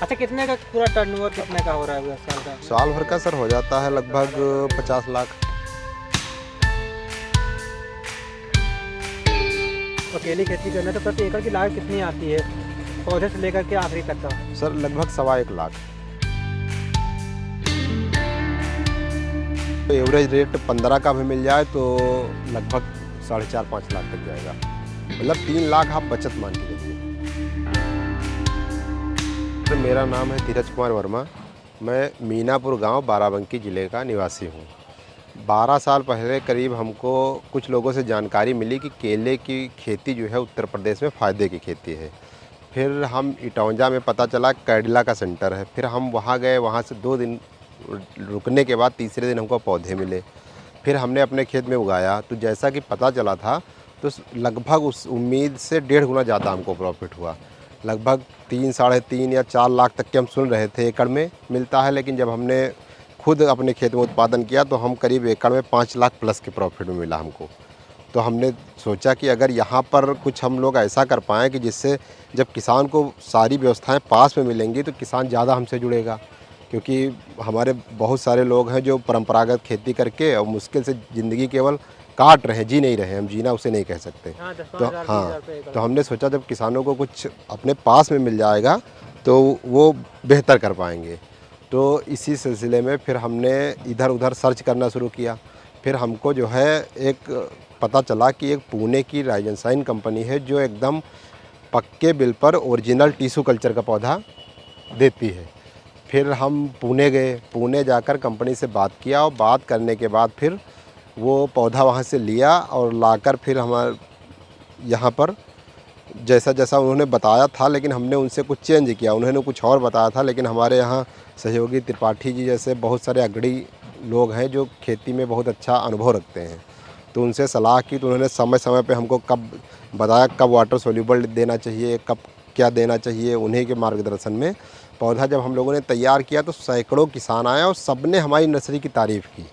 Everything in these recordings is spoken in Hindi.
अच्छा, कितने का पूरा टर्नओवर कितने का हो रहा है साल का? साल भर का सर हो जाता है लगभग 50 लाख। अकेली खेती करना तो प्रति एकड़ की लागत कितनी आती है, पौधे से लेकर के आखिरी तक का? सर लगभग 1.25 लाख। तो एवरेज रेट 15 का भी मिल जाए तो लगभग 4.5-5 लाख तक जाएगा। मतलब 3 लाख आप बचत मान के चलिए। तो मेरा नाम है धीरज कुमार वर्मा। मैं मीनापुर गांव बाराबंकी ज़िले का निवासी हूं। 12 साल पहले करीब हमको कुछ लोगों से जानकारी मिली कि केले की खेती जो है उत्तर प्रदेश में फ़ायदे की खेती है। फिर हम इटौंजा में पता चला कैडिला का सेंटर है। फिर हम वहाँ गए, वहाँ से 2 दिन रुकने के बाद तीसरे दिन हमको पौधे मिले। फिर हमने अपने खेत में उगाया तो जैसा कि पता चला था तो लगभग उस उम्मीद से 1.5 गुना ज़्यादा हमको प्रॉफिट हुआ। लगभग 3, साढ़े 3 या 4 लाख तक के हम सुन रहे थे एकड़ में मिलता है, लेकिन जब हमने खुद अपने खेत में उत्पादन किया तो हम करीब एकड़ में 5 लाख प्लस के प्रॉफिट में मिला हमको। तो हमने सोचा कि अगर यहाँ पर कुछ हम लोग ऐसा कर पाएँ कि जिससे जब किसान को सारी व्यवस्थाएं पास में मिलेंगी तो किसान ज़्यादा हमसे जुड़ेगा, क्योंकि हमारे बहुत सारे लोग हैं जो परंपरागत खेती करके और मुश्किल से ज़िंदगी केवल काट रहे हैं, जी नहीं रहे हैं। हम जीना उसे नहीं कह सकते। हाँ, 10-15 तो हज़ार 20 हज़ार रुपये एकड़। तो हमने सोचा जब किसानों को कुछ अपने पास में मिल जाएगा तो वो बेहतर कर पाएंगे। तो इसी सिलसिले में फिर हमने इधर उधर सर्च करना शुरू किया। फिर हमको जो है एक पता चला कि एक पुणे की राइजेंसाइन कंपनी है जो एकदम पक्के बिल पर ओरिजिनल टिश्यू कल्चर का पौधा देती है। फिर हम पुणे गए, पुणे जाकर कंपनी से बात किया और बात करने के बाद फिर वो पौधा वहाँ से लिया और लाकर फिर हमारे यहाँ पर जैसा जैसा उन्होंने बताया था, लेकिन हमने उनसे कुछ चेंज किया। उन्होंने कुछ और बताया था, लेकिन हमारे यहाँ सहयोगी त्रिपाठी जी जैसे बहुत सारे अग्रणी लोग हैं जो खेती में बहुत अच्छा अनुभव रखते हैं। तो उनसे सलाह की तो उन्होंने समय समय पे हमको कब बताया कब वाटर सोल्यूबल देना चाहिए, कब क्या देना चाहिए। उन्हीं के मार्गदर्शन में पौधा जब हम लोगों ने तैयार किया तो सैकड़ों किसान आए और सब ने हमारी नर्सरी की तारीफ़ की।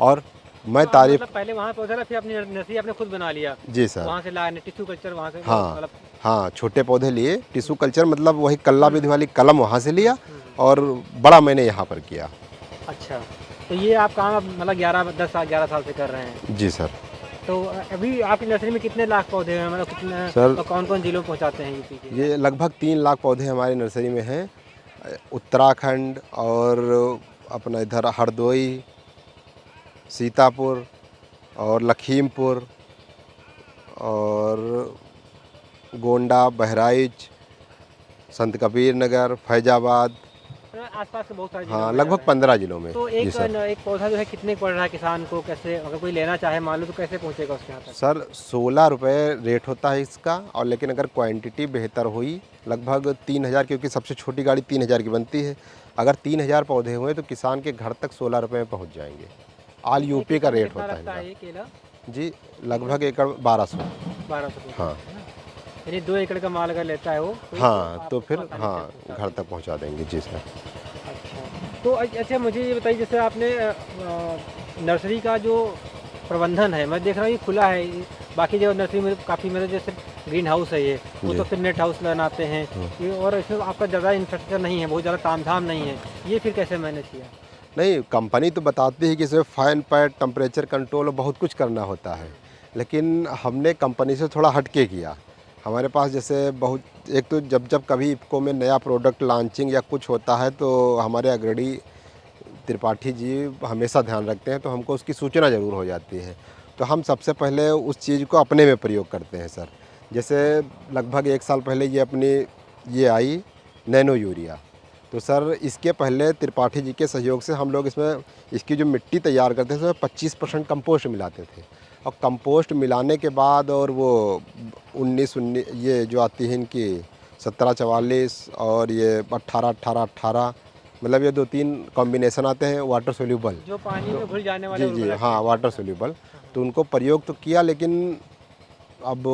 और मैं तो आप तारीफ़ मतलब पहले वहाँ पौधा ना, फिर अपनी नर्सरी आपने खुद बना लिया, जी सर। वहाँ से लाए टिश्यू कल्चर वहाँ से हाँ, मतलब। हाँ, छोटे पौधे लिए टिश्यू कल्चर, मतलब वही कल्ला विधि वाली कलम वहाँ से लिया हम्म। और बड़ा मैंने यहाँ पर किया। अच्छा, तो ये आप काम अब मतलब 11 साल से कर रहे हैं। जी सर। तो अभी आपकी नर्सरी में कितने लाख पौधे हैं, मतलब कितने सर और कौन कौन जिलों में पहुँचाते हैं यूपी के? ये लगभग 3 लाख पौधे हमारी नर्सरी में हैं। उत्तराखंड और अपना इधर हरदोई, सीतापुर और लखीमपुर और गोंडा, बहराइच, संत कबीर नगर, फैजाबाद, आसपास के बहुत सारे जिलों हाँ में जा लगभग रहे हैं। 15 ज़िलों में। तो जी सर। एक पौधा जो है कितने का पड़ रहा है किसान को, कैसे अगर कोई लेना चाहे मान लो तो कैसे पहुँचेगा उसके यहाँ तक? सर 16 रुपये रेट होता है इसका, और लेकिन अगर क्वांटिटी बेहतर हुई लगभग 3,000, क्योंकि सबसे छोटी गाड़ी 3,000 की बनती है। अगर 3,000 पौधे हुए तो किसान के घर तक 16 रुपये में पहुंच जाएंगे। ऑल एक यूपी का एकड़ में रेट कितना होता है लगता इनका। है ये केला? जी लगभग एकड़ 1200। 1200 रुपये हाँ। है ना? यानी 2 एकड़ का माल अगर लेता है वो कोई, हाँ आप तो उसको फिर आसानी से हाँ पहुँचा घर देंगे। तक पहुंचा देंगे। जी सर। अच्छा, तो अच्छा मुझे ये बताइए, जैसे आपने नर्सरी का जो प्रबंधन है, मैं देख रहा हूँ ये खुला है, बाकी जो नर्सरी में काफ़ी मेरे जैसे ग्रीन हाउस है ये, वो जी। तो फिर नेट हाउस बनाते हैं ये, और इसमें आपका ज़्यादा इंफ्रास्ट्रक्चर नहीं है, बहुत ज़्यादा तामझाम नहीं है, ये फिर कैसे मैनेज किया? नहीं, कंपनी तो बताती है कि इसमें फाइन पैड, टेम्परेचर कंट्रोल और बहुत कुछ करना होता है, लेकिन हमने कंपनी से थोड़ा हट के किया। हमारे पास जैसे बहुत, एक तो जब जब कभी इफ़को में नया प्रोडक्ट लॉन्चिंग या कुछ होता है तो हमारे अग्रणी त्रिपाठी जी हमेशा ध्यान रखते हैं, तो हमको उसकी सूचना ज़रूर हो जाती है। तो हम सबसे पहले उस चीज़ को अपने में प्रयोग करते हैं सर। जैसे लगभग 1 साल पहले ये आई नैनो यूरिया, तो सर इसके पहले त्रिपाठी जी के सहयोग से हम लोग इसमें इसकी जो मिट्टी तैयार करते थे उसमें 25% कंपोस्ट मिलाते थे। और कंपोस्ट मिलाने के बाद और वो 19 ये जो आती है इनकी 1744 और ये 18-18-18, मतलब ये 2-3 कॉम्बिनेशन आते हैं वाटर सोल्यूबल। जो पानी तो में घुल जाने वाले जी जी उर्वरक हाँ हैं। वाटर सोल्यूबल, तो उनको प्रयोग तो किया, लेकिन अब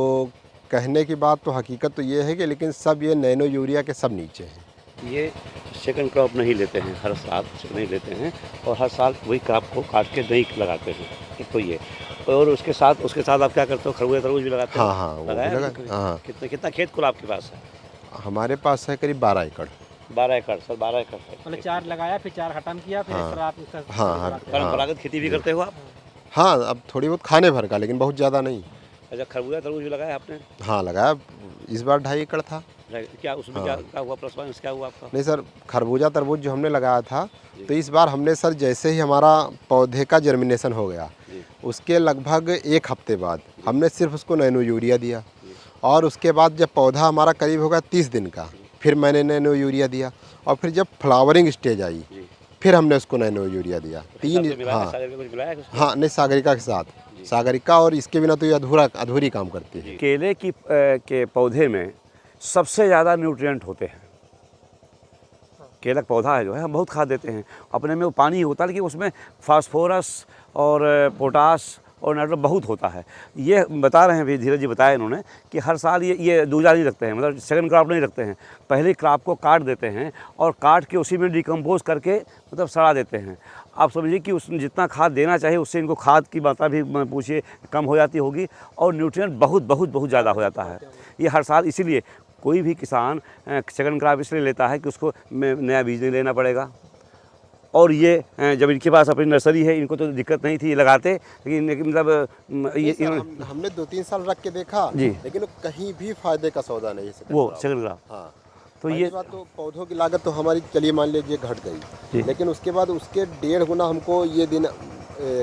कहने की बात तो हकीकत तो ये है कि लेकिन सब ये नैनो यूरिया के सब नीचे हैं। ये सेकंड क्रॉप नहीं लेते हैं, हर साल नहीं लेते हैं और हर साल वही क्रॉप को काट के नई लगाते हैं। एक तो ये, और उसके साथ आप क्या करते हो, खरबूज भी लगाते हो? हाँ हाँ वो भी लगाया लगा। नहीं कभी? हाँ कितना खेत कुल आपके पास है? हमारे पास है करीब 12 एकड़। 12 एकड़ सर, 12 एकड़ है। मतलब 4 लगाया फिर 4 खत्म किया फिर इस तरह आप इसका हाँ, हाँ, शुरुआत करें। परंपरागत खेती भी करते हो आप? हाँ, अब थोड़ी बहुत खाने भर का, लेकिन बहुत ज़्यादा नहीं। अच्छा, खरबूजा तरबूज भी लगाया आपने? हाँ, लगाया, इस बार 2.5 एकड़ था। क्या उसमें क्या हुआ, प्लस माइनस क्या हुआ आपका? नहीं सर, खरबूजा तरबूज जो हमने लगाया था, जी। तो इस बार हमने सर जैसे ही हमारा पौधे का जर्मिनेशन हो गया, जी। उसके लगभग 1 हफ्ते बाद हमने सिर्फ उसको नैनो यूरिया दिया। जी। और उसके बाद जब पौधा हमारा करीब हो गया 30 दिन का, फिर मैंने नैनो यूरिया दिया। और फिर जब फ्लावरिंग स्टेज आई, जी। फिर हमने उसको नैनो यूरिया दिया। तो 3 मिलाया, हाँ, सागर में कुछ मिलाया है उसमें? हाँ, नहीं, सागरिका के साथ, जी। सागरिका, और इसके बिना तो ये अधूरी काम करती है। केले के पौधे में सबसे ज़्यादा न्यूट्रिएंट होते हैं। केला का पौधा है जो है, हम बहुत खाद देते हैं, अपने में वो पानी ही होता है, लेकिन उसमें फास्फोरस और पोटास और नाइट्रोजन बहुत होता है। ये बता रहे हैं भी, धीरज जी बताया इन्होंने कि हर साल ये दूजा नहीं रखते हैं, मतलब सेकंड क्रॉप नहीं रखते हैं। पहले क्रॉप को काट देते हैं और काट के उसी में डिकम्पोज करके मतलब सड़ा देते हैं। आप समझिए कि उसमें जितना खाद देना चाहिए उससे इनको खाद की मात्रा भी पूछिए कम हो जाती होगी, और न्यूट्रिएंट बहुत बहुत बहुत ज़्यादा हो जाता है ये हर साल। इसीलिए कोई भी किसान सेकंड क्रॉप इसलिए लेता है कि उसको नया बीज नहीं लेना पड़ेगा। और ये जब इनके पास अपनी नर्सरी है, इनको तो दिक्कत नहीं थी, ये लगाते, लेकिन मतलब ये सर, हमने 2-3 साल रख के देखा जी। लेकिन वो कहीं भी फायदे का सौदा नहीं है। वो सेकंड क्रॉप। हाँ, तो पहली ये बात तो पौधों की लागत तो हमारी, चलिए मान लीजिए, घट जी। गई, लेकिन उसके बाद उसके 1.5 गुना हमको ये दिन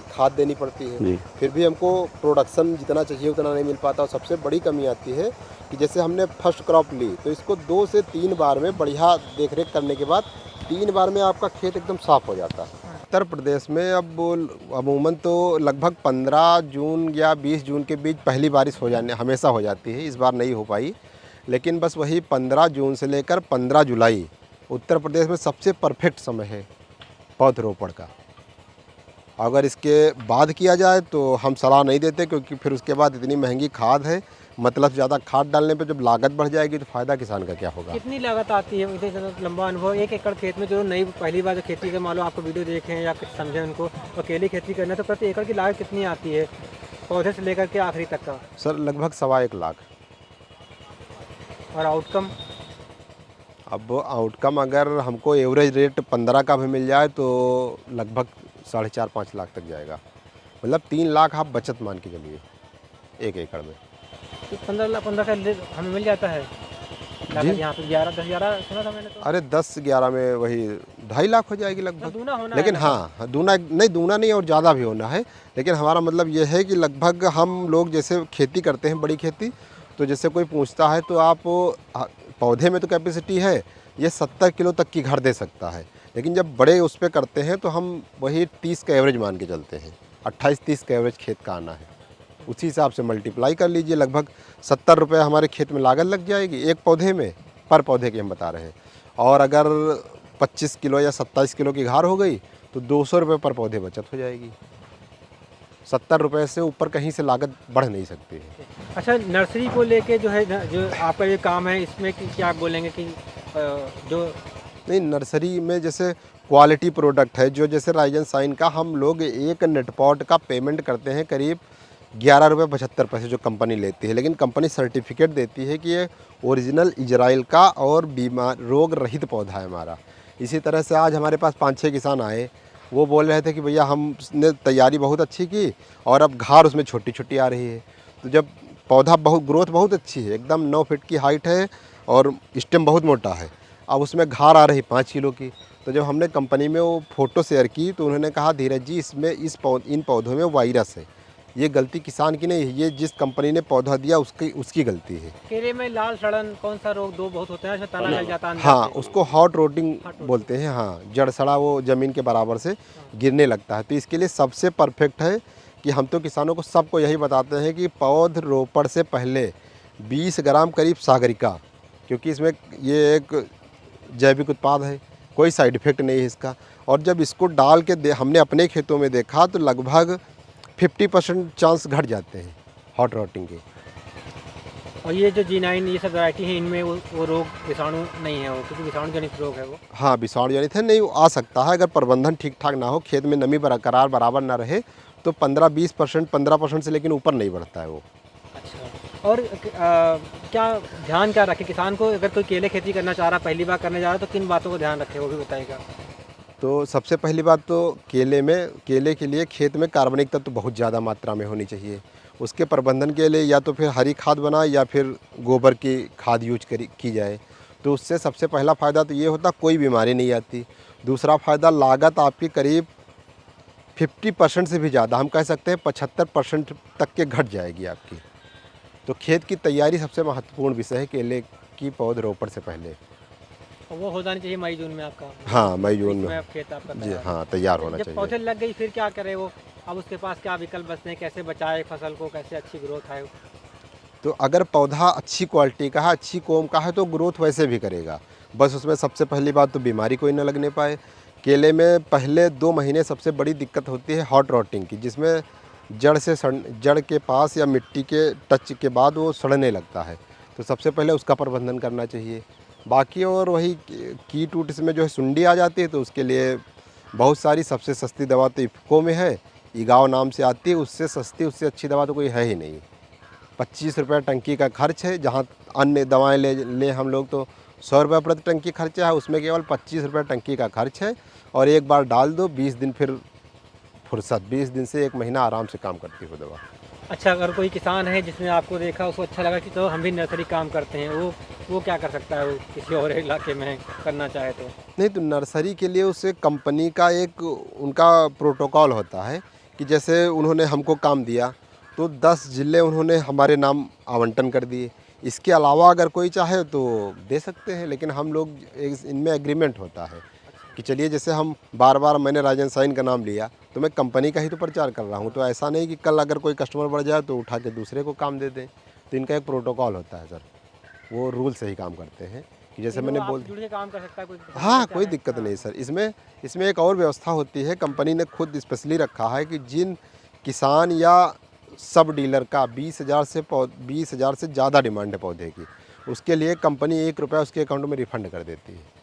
खाद देनी पड़ती है। जी। फिर भी हमको प्रोडक्शन जितना चाहिए उतना नहीं मिल पाता। और सबसे बड़ी कमी आती है कि जैसे हमने फर्स्ट क्रॉप ली तो इसको 2 से 3 बार में बढ़िया देखरेख करने के बाद 3 बार में आपका खेत एकदम साफ हो जाता है। उत्तर प्रदेश में अब अमूमन तो लगभग 15 जून या 20 जून के बीच पहली बारिश हमेशा हो जाती है। इस बार नहीं हो पाई, लेकिन बस वही 15 जून से लेकर 15 जुलाई उत्तर प्रदेश में सबसे परफेक्ट समय है पौधरोपण का। अगर इसके बाद किया जाए तो हम सलाह नहीं देते, क्योंकि फिर उसके बाद इतनी महंगी खाद है, मतलब ज़्यादा खाद डालने पे जब लागत बढ़ जाएगी तो फ़ायदा किसान का क्या होगा। कितनी लागत आती है, इतने ज़्यादा लंबा अनुभव, 1 एकड़ खेत में जो नई पहली बार जो खेती के, मान लो आपको वीडियो देखें या कुछ समझें उनको, अकेली खेती करना, तो प्रति एकड़ की लागत कितनी आती है पौधे से लेकर के आखिरी तक का? सर लगभग 1.25 लाख। और आउटकम? अब आउटकम अगर हमको एवरेज रेट 15 का भी मिल जाए तो लगभग 4.5-5 लाख तक जाएगा। मतलब 3 लाख आप बचत मान के चलिए 1 एकड़ में। तो 15 का हमें मिल जाता है लागत यहाँ पे? 11-10-11 सुना था मैंने तो। अरे 10-11 में वही 2.5 लाख हो जाएगी लगभग। दूना होना लेकिन है हाँ, दूना नहीं और ज़्यादा भी होना है। लेकिन हमारा मतलब ये है कि लगभग हम लोग जैसे खेती करते हैं, बड़ी खेती, तो जैसे कोई पूछता है तो आप पौधे में तो कैपेसिटी है ये 70 किलो तक की घर दे सकता है, लेकिन जब बड़े उस पर करते हैं तो हम वही 30 का एवरेज मान के चलते हैं। 28-30 का एवरेज खेत का आना है, उसी हिसाब से मल्टीप्लाई कर लीजिए। लगभग 70 रुपये हमारे खेत में लागत लग जाएगी एक पौधे में, पर पौधे की हम बता रहे हैं। और अगर 25 किलो या 27 किलो की घार हो गई तो 200 रुपये पर पौधे बचत हो जाएगी। 70 रुपये से ऊपर कहीं से लागत बढ़ नहीं सकती है। अच्छा, नर्सरी को लेके जो है जो आपका ये काम है, इसमें क्या आप बोलेंगे कि जो नहीं, नर्सरी में जैसे क्वालिटी प्रोडक्ट है, जो जैसे राइजन साइन का हम लोग एक नेट पॉट का पेमेंट करते हैं करीब 11 रुपये 75 पैसे जो कंपनी लेती है, लेकिन कंपनी सर्टिफिकेट देती है कि ये ओरिजिनल इजराइल का और बीमार रोग रहित पौधा है हमारा। इसी तरह से आज हमारे पास 5-6 किसान आए, वो बोल रहे थे कि भैया हमने तैयारी बहुत अच्छी की और अब घार उसमें छोटी छोटी आ रही है। तो जब पौधा ग्रोथ बहुत अच्छी है, एकदम 9 फीट की हाइट है और स्टेम बहुत मोटा है, अब उसमें घार आ रही 5 किलो की। तो जब हमने कंपनी में वो फ़ोटो शेयर की तो उन्होंने कहा धीरज जी इसमें इन पौधों में वायरस है, ये गलती किसान की नहीं है, ये जिस कंपनी ने पौधा दिया उसकी गलती है। केले में लाल सड़न कौन सा रोग दो बहुत होते हैं, इसमें तना लग जाता है अंदर हाँ, से। उसको हॉट रोटिंग बोलते हैं। हाँ, जड़ सड़ा वो ज़मीन के बराबर से गिरने लगता है। तो इसके लिए सबसे परफेक्ट है कि हम तो किसानों को सबको यही बताते हैं कि पौधरोपण से पहले 20 ग्राम करीब सागरिका, क्योंकि इसमें ये एक जैविक उत्पाद है, कोई साइड इफ़ेक्ट नहीं है इसका। और जब इसको डाल के हमने अपने खेतों में देखा तो लगभग 50% चांस घट जाते हैं हॉट रॉटिंग के। और ये जो G9 ये सब वैरायटी है, इनमें वो रोग विषाणु नहीं है, वो क्योंकि विषाणु जनित रोग है वो। हाँ, विषाणु जनित है, नहीं आ सकता है अगर प्रबंधन ठीक ठाक ना हो, खेत में नमी बरकरार बराबर ना रहे तो 15-20% 15% से लेकिन ऊपर नहीं बढ़ता है वो। अच्छा, और क्या ध्यान क्या रखें किसान को, अगर कोई केले खेती करना चाह रहा, पहली बार करने जा रहा है, तो किन बातों को ध्यान रखें, वो भी बताइएगा? तो सबसे पहली बात तो केले के लिए खेत में कार्बनिक तत्व बहुत ज़्यादा मात्रा में होनी चाहिए। उसके प्रबंधन के लिए या तो फिर हरी खाद बनाए या फिर गोबर की खाद की जाए। तो उससे सबसे पहला फ़ायदा तो ये होता, कोई बीमारी नहीं आती। दूसरा फ़ायदा, लागत आपकी करीब 50% से भी ज़्यादा, हम कह सकते हैं 75% तक के घट जाएगी आपकी। तो खेत की तैयारी सबसे महत्वपूर्ण विषय है केले की पौधरोपण से पहले। और वो हो जानी चाहिए मई जून में आपका? हाँ, मई जून इसमें में। अब खेत आपका जी तैयार है। हाँ, तैयार होना जब चाहिए। पौधे लग गई फिर क्या करे वो? अब उसके पास क्या विकल्प बचते हैं, कैसे बचाए फसल को, कैसे अच्छी ग्रोथ आए? तो अगर पौधा अच्छी क्वालिटी का है, अच्छी कोम का है, तो ग्रोथ वैसे भी करेगा। बस उसमें सबसे पहली बात तो बीमारी कोई ना लगने पाए। केले में पहले 2 महीने सबसे बड़ी दिक्कत होती है हॉट रॉटिंग की, जिसमें जड़ के पास या मिट्टी के टच के बाद वो सड़ने लगता है। तो सबसे पहले उसका प्रबंधन करना चाहिए। बाकी और वही कीट ऊट इसमें जो है सुंडी आ जाती है, तो उसके लिए बहुत सारी, सबसे सस्ती दवा तो इफ़को में है, ईगाव नाम से आती है। उससे सस्ती, उससे अच्छी दवा तो कोई है ही नहीं। 25 रुपये टंकी का खर्च है, जहाँ अन्य दवाएं ले हम लोग तो 100 रुपये प्रति टंकी खर्चा है, उसमें केवल 25 रुपये टंकी का खर्च है। और एक बार डाल दो, 20 दिन फिर फुर्सत, 20 दिन से 1 महीना आराम से काम करती है वो दवा। अच्छा, अगर कोई किसान है जिसने आपको देखा, उसको अच्छा लगा कि तो हम भी नर्सरी काम करते हैं, वो क्या कर सकता है, वो किसी और इलाके में करना चाहे तो? नहीं, तो नर्सरी के लिए उसे कंपनी का एक उनका प्रोटोकॉल होता है कि जैसे उन्होंने हमको काम दिया तो 10 ज़िले उन्होंने हमारे नाम आवंटन कर दिए। इसके अलावा अगर कोई चाहे तो दे सकते हैं, लेकिन हम लोग इनमें एग्रीमेंट होता है कि चलिए, जैसे हम बार-बार, मैंने राजन साइन का नाम लिया तो मैं कंपनी का ही तो प्रचार कर रहा हूँ। तो ऐसा नहीं कि कल अगर कोई कस्टमर बढ़ जाए तो उठा के दूसरे को काम दे दें। तो इनका एक प्रोटोकॉल होता है सर, वो रूल से ही काम करते हैं कि जैसे लेकिन मैंने वो बोल। आपसे जुड़ के काम कर सकता है, कोई हाँ, समस्या कोई है? दिक्कत हाँ। नहीं सर। इसमें एक और व्यवस्था होती है, कंपनी ने खुद स्पेशली रखा है कि जिन किसान या सब डीलर का 20,000 से ज़्यादा डिमांड है पौधे की, उसके लिए कंपनी 1 रुपया उसके अकाउंट में रिफ़ंड कर देती है।